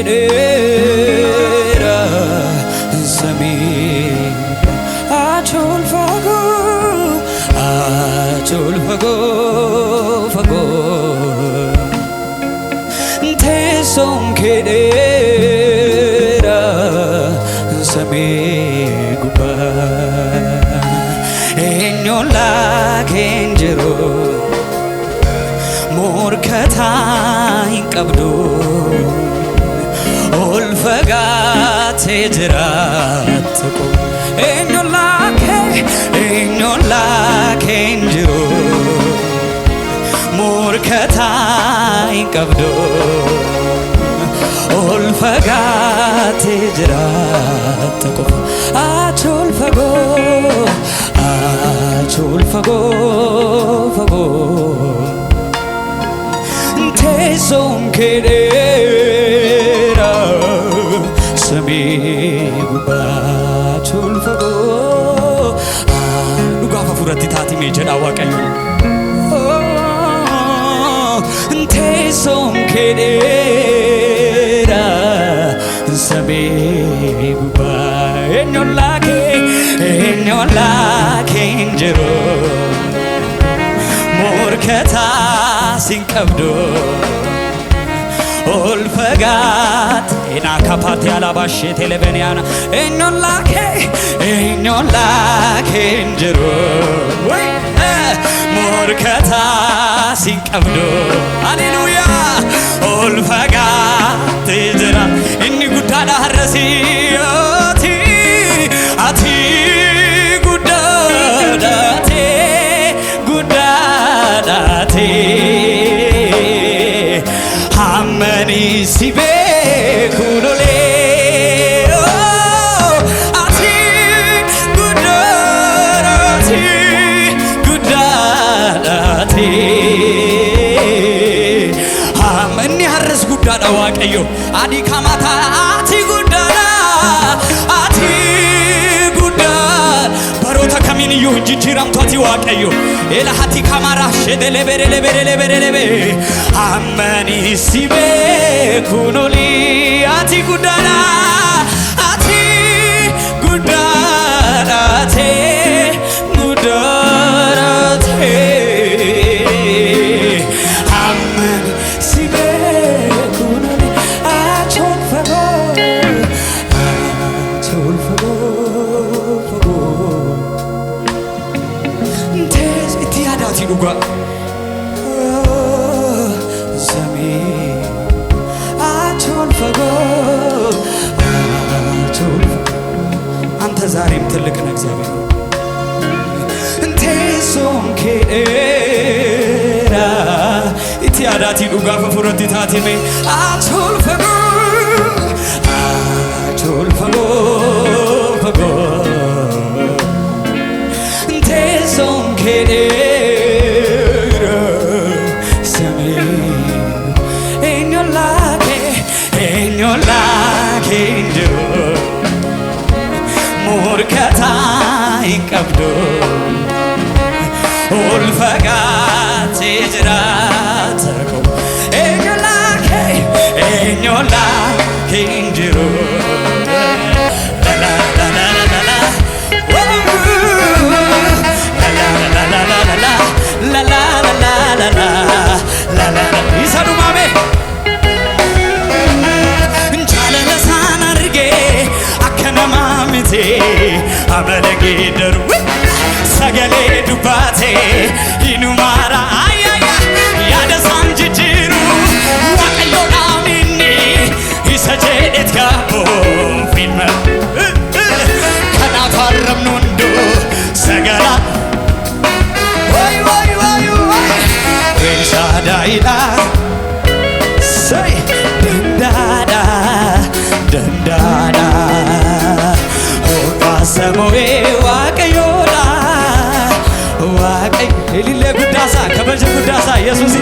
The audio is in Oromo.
kedera sami achol fago fago tesom kedera sami guba enyola kenjero morkata inqabdo olfagate jiratko enyola kenjero morkata inqabdo olfagate jiratko achol fago fago tesom kedera sami guba achol fago lugafa furati taati me jedha waaqayyo tesom kedera sami guba enyola kenjero morkata sinqabdo olfagat ena kapati alabashe telebeniana enyola kenjero morkata sinqabdo haleluya olfagat jira inni gudada harasi ati gudadate hammani sibe kulole ati gudadate hammani harras gudada waaqayyo adi kamata ati gudada barota kamini yo jijiram toti waaqayyo elahati kamara shedele berele amani sibe kunoli ati gudana te amani sibe kunoli achol fago Luga Zami achol fago Anta zarim ትልቅ ነህ እግዚአብሔር tesom kedera itiadati luga furati tatime achol fago tesom kedera enyola kenjero morkata inqabdo olfagate jiratko enyola kenjero amalage daru sagale dubate inumara ayaya yada sanjiru waqayo amini isajedet gabo filma kana farramnundo sagala way reshadaida say dada Samoe waqayola waqay elile gudasa kabaje gudasa yesusi